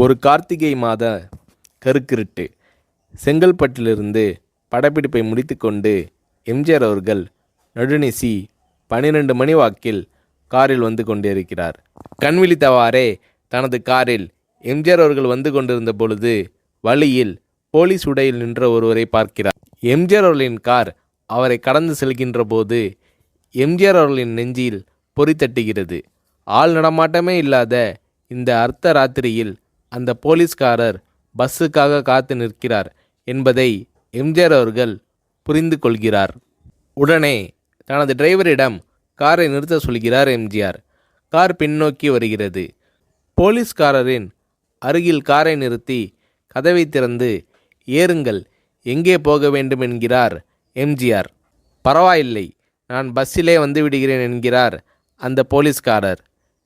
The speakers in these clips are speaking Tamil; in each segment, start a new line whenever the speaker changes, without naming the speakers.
ஒரு கார்த்திகை மாத கருக்கிருட்டு. செங்கல்பட்டிலிருந்து படப்பிடிப்பை முடித்துக்கொண்டு எம்ஜிஆர் அவர்கள் நடுநிசி 12 மணி வாக்கில் காரில் வந்து கொண்டிருக்கிறார். கண் விழித்தவாறே தனது காரில் எம்ஜிஆர் அவர்கள் வந்து கொண்டிருந்த பொழுது வழியில் போலீஸ் உடையில் நின்ற ஒருவரை பார்க்கிறார். எம்ஜிஆர் அவர்களின் கார் அவரை கடந்து செல்கின்ற போது எம்ஜிஆர் அவர்களின் நெஞ்சில் பொறி தட்டுகிறது. ஆள் நடமாட்டமே இல்லாத இந்த அர்த்த ராத்திரியில் அந்த போலீஸ்காரர் பஸ்ஸுக்காக காத்து நிற்கிறார் என்பதை எம்ஜிஆர் அவர்கள் புரிந்து கொள்கிறார். உடனே தனது டிரைவரிடம் காரை நிறுத்த சொல்கிறார் எம்ஜிஆர். கார் பின்னோக்கி வருகிறது. போலீஸ்காரரின் அருகில் காரை நிறுத்தி கதவை திறந்து ஏறுங்கள், எங்கே போக வேண்டும் என்கிறார் எம்ஜிஆர். பரவாயில்லை, நான் பஸ்ஸிலே வந்து விடுகிறேன் என்கிறார் அந்த போலீஸ்காரர்.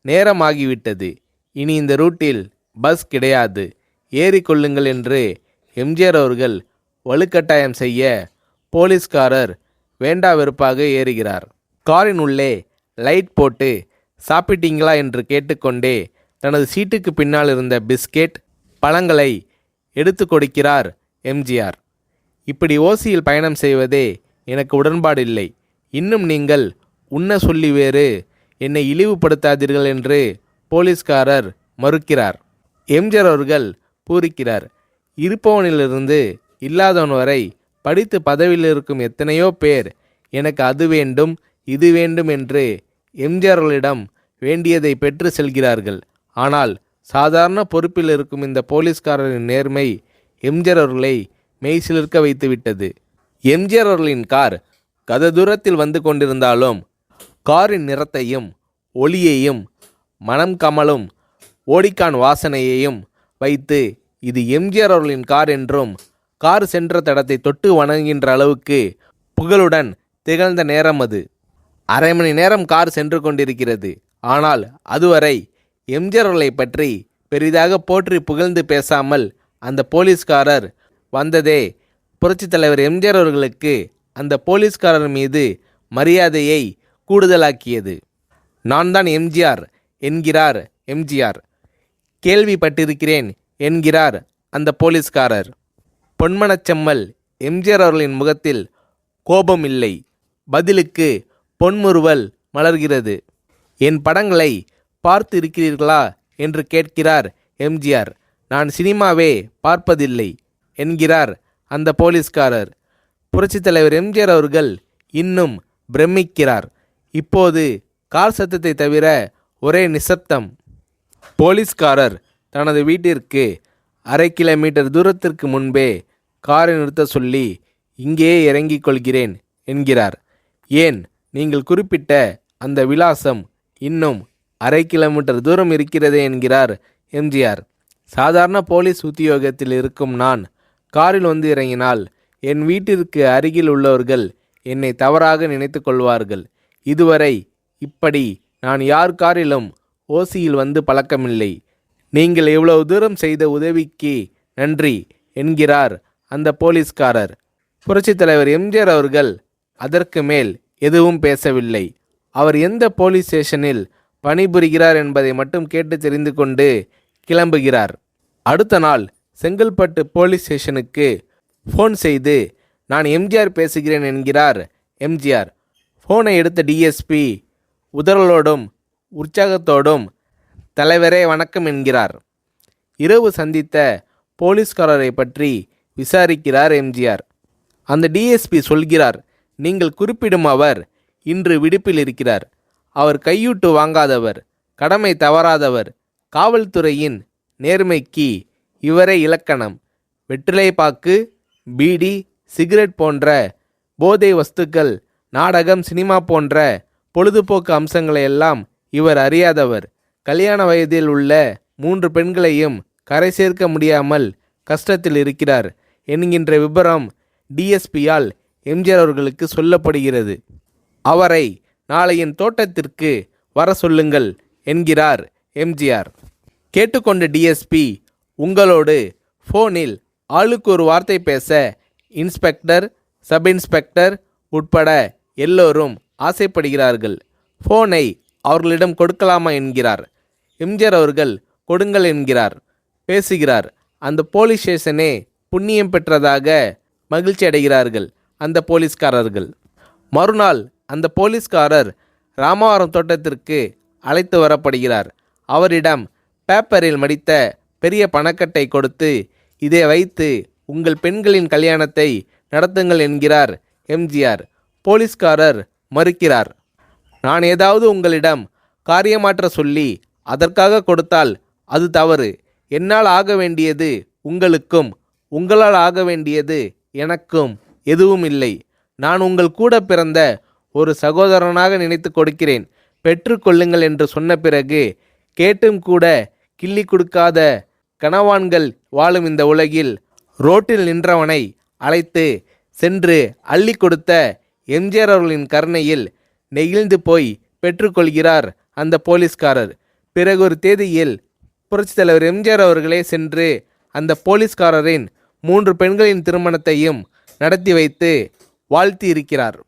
நேரமாகிவிட்டது, இனி இந்த ரூட்டில் பஸ் கிடையாது, ஏறிக்கொள்ளுங்கள் என்று எம்ஜிஆர் அவர்கள் வலுக்கட்டாயம் செய்ய போலீஸ்காரர் வேண்டா வெறுப்பாக ஏறுகிறார். காரின் உள்ளே லைட் போட்டு சாப்பிட்டீங்களா என்று கேட்டுக்கொண்டே தனது சீட்டுக்கு பின்னால் இருந்த பிஸ்கெட் பழங்களை எடுத்து கொடுக்கிறார் எம்ஜிஆர். இப்படி ஓசியில் பயணம் செய்வதே எனக்கு உடன்பாடில்லை. இன்னும் நீங்கள் உண்ண சொல்லி வேறு என்னை இழிவுபடுத்தாதீர்கள் என்று போலீஸ்காரர் மறுக்கிறார். எம்ஜிஆர் அவர்கள் பூரிக்கிறார். இருப்பவனிலிருந்து இல்லாதவன் வரை படித்து பதவியில் இருக்கும் எத்தனையோ பேர் எனக்கு அது வேண்டும் இது வேண்டும் என்று எம்ஜிஆர் அவர்களிடம் வேண்டியதை பெற்று செல்கிறார்கள். ஆனால் சாதாரண பொறுப்பில் இருக்கும் இந்த போலீஸ்காரரின் நேர்மை எம்ஜிஆர் அவர்களை மெய்சிலிர்க்க வைத்துவிட்டது. எம்ஜிஆர் அவர்களின் கார் கத தூரத்தில் வந்து கொண்டிருந்தாலும் காரின் நிறத்தையும் ஒளியையும் மனம் கமலும் ஓடிக்கான் வாசனையையும் வைத்து இது எம்ஜிஆர் அவர்களின் கார் என்றும் கார் சென்ற தடத்தை தொட்டு வணங்குகின்ற அளவுக்கு புகழுடன் திகழ்ந்த நேரம் அது. அரை மணி நேரம் கார் சென்று கொண்டிருக்கிறது. ஆனால் அதுவரை எம்ஜிஆர் அவர்களை பற்றி பெரிதாக போற்றி புகழ்ந்து பேசாமல் அந்த போலீஸ்காரர் வந்ததே புரட்சித் தலைவர் எம்ஜிஆர் அவர்களுக்கு அந்த போலீஸ்காரர் மீது மரியாதையை கூடுதலாக்கியது. நான் தான் எம்ஜிஆர் என்கிறார் எம்ஜிஆர். கேள்விப்பட்டிருக்கிறேன் என்கிறார் அந்த போலீஸ்காரர். பொன்மனச்செம்மல் எம்ஜிஆர் அவர்களின் முகத்தில் கோபம் இல்லை, பதிலுக்கு பொன்முறுவல் மலர்கிறது. என் படங்களை பார்த்து இருக்கிறீர்களா என்று கேட்கிறார் எம்ஜிஆர். நான் சினிமாவே பார்ப்பதில்லை என்கிறார் அந்த போலீஸ்காரர். புரட்சித் தலைவர் எம்ஜிஆர் அவர்கள் இன்னும் பிரமிக்கிறார். இப்போது கார் சத்தத்தை தவிர ஒரே நிசப்தம். போலீஸ்காரர் தனது வீட்டிற்கு 1/2 கிலோமீட்டர் தூரத்திற்கு முன்பே காரை நிறுத்த சொல்லி இங்கேயே இறங்கிக் கொள்கிறேன் என்கிறார். ஏன், நீங்கள் குறிப்பிட்ட அந்த விலாசம் இன்னும் 1/2 கிலோமீட்டர் தூரம் இருக்கிறதே என்கிறார் எம்ஜிஆர். சாதாரண போலீஸ் உத்தியோகத்தில் இருக்கும் நான் காரில் வந்து இறங்கினால் என் வீட்டிற்கு அருகில் உள்ளவர்கள் என்னை தவறாக நினைத்து கொள்வார்கள். இதுவரை இப்படி நான் யார் காரிலும் ஓசியில் வந்து பழக்கமில்லை. நீங்கள் இவ்வளவு தூரம் செய்த உதவிக்கு நன்றி என்கிறார் அந்த போலீஸ்காரர். புரட்சித் தலைவர் எம்ஜிஆர் அவர்கள் அதற்கு மேல் எதுவும் பேசவில்லை. அவர் எந்த போலீஸ் ஸ்டேஷனில் பணிபுரிகிறார் என்பதை மட்டும் கேட்டு தெரிந்து கொண்டு கிளம்புகிறார். அடுத்த நாள் செங்கல்பட்டு போலீஸ் ஸ்டேஷனுக்கு ஃபோன் செய்து நான் எம்ஜிஆர் பேசுகிறேன் என்கிறார் எம்ஜிஆர். ஃபோனை எடுத்த டிஎஸ்பி உதறலோடும் உற்சாகத்தோடும் தலைவரே வணக்கம் என்கிறார். இரவு சந்தித்த போலீஸ்காரரை பற்றி விசாரிக்கிறார் எம்ஜிஆர். அந்த டிஎஸ்பி சொல்கிறார், நீங்கள் குறிப்பிடும் அவர் இன்று விடுப்பில் இருக்கிறார். அவர் கையூட்டு வாங்காதவர், கடமை தவறாதவர், காவல்துறையின் நேர்மைக்கு இவரே இலக்கணம். வெற்றிலை பாக்கு, பீடி, சிகரெட் போன்ற போதை வஸ்துக்கள், நாடகம், சினிமா போன்ற பொழுதுபோக்கு அம்சங்களையெல்லாம் இவர் அறியாதவர். கல்யாண வயதில் உள்ள 3 பெண்களையும் கரை சேர்க்க முடியாமல் கஷ்டத்தில் இருக்கிறார் என்கின்ற விபரம் டிஎஸ்பியால் எம்ஜிஆர் அவர்களுக்கு சொல்லப்படுகிறது. அவரை நாளை என் தோட்டத்திற்கு வர சொல்லுங்கள் என்கிறார் எம்ஜிஆர். கேட்டுக்கொண்ட டிஎஸ்பி உங்களோடு ஃபோனில் ஆளுக்கு ஒரு வார்த்தை பேச இன்ஸ்பெக்டர், சப் இன்ஸ்பெக்டர் உட்பட எல்லோரும் ஆசைப்படுகிறார்கள். ஃபோனை அவர்களிடம் கொடுக்கலாமா என்கிறார். எம்ஜிஆர் அவர்கள் கொடுங்கள் என்கிறார். பேசுகிறார். அந்த போலீஸ் ஸ்டேஷனே புண்ணியம் பெற்றதாக மகிழ்ச்சி அடைகிறார்கள் அந்த போலீஸ்காரர்கள். மறுநாள் அந்த போலீஸ்காரர் ராமவரம் தோட்டத்திற்கு அழைத்து வரப்படுகிறார். அவரிடம் பேப்பரில் மடித்த பெரிய பணக்கட்டை கொடுத்து, இதை வைத்து உங்கள் பெண்களின் கல்யாணத்தை நடத்துங்கள் என்கிறார் எம்ஜிஆர். போலீஸ்காரர் மறுக்கிறார். நான் ஏதாவது உங்களிடம் காரியமாற்ற சொல்லி அதற்காக கொடுத்தால் அது தவறு. என்னால் ஆக வேண்டியது உங்களுக்கும், உங்களால் ஆக வேண்டியது எனக்கும் எதுவும் இல்லை. நான் உங்கள் கூட பிறந்த ஒரு சகோதரனாக நினைத்து கொடுக்கிறேன், பெற்றுக்கொள்ளுங்கள் என்று சொன்ன பிறகு கேட்டும் கூட கிள்ளி கொடுக்காத கனவான்கள் வாழும் இந்த உலகில் ரோட்டில் நின்றவனை அழைத்து சென்று அள்ளி கொடுத்த எம்ஜிஆர் அவர்களின் கருணையில் நெகிழ்ந்து போய் பெற்றுக்கொள்கிறார் அந்த போலீஸ்காரர். பிறகு ஒரு தேதியில் புரட்சித் தலைவர் எம்ஜிஆர் அவர்களே சென்று அந்த போலீஸ்காரரின் 3 பெண்களின் திருமணத்தையும் நடத்தி வைத்து வாழ்த்தி இருக்கிறார்.